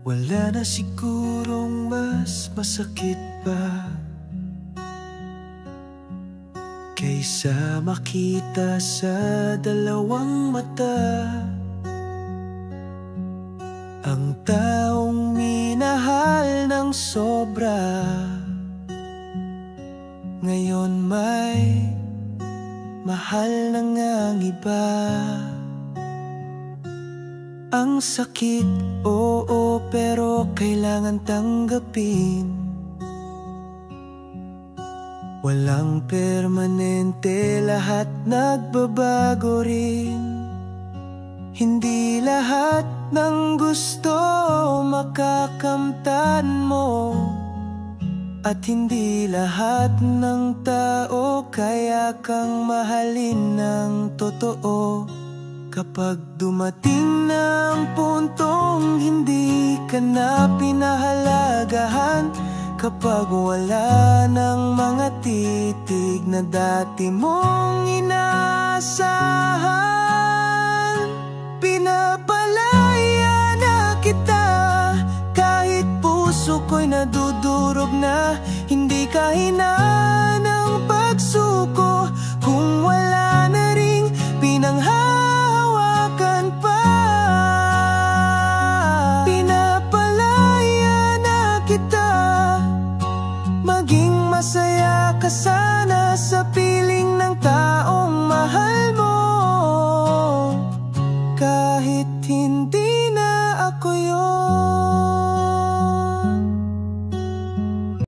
Wala na sigurong mas masakit pa kaysa makita sa dalawang mata ang taong minahal ng sobra. Ngayon may mahal na ngang iba. Ang sakit, oo, pero kailangan tanggapin. Walang permanente, lahat nagbabago rin. Hindi lahat ng gusto makakamtan mo, at hindi lahat ng tao kaya kang mahalin ng totoo. Kapag dumating na ang puntong hindi ka na pinahalagahan, kapag wala ng mga titig na dati mong inaasahan, pinapalaya na kita kahit puso ko'y nadudurog na. Hindi ka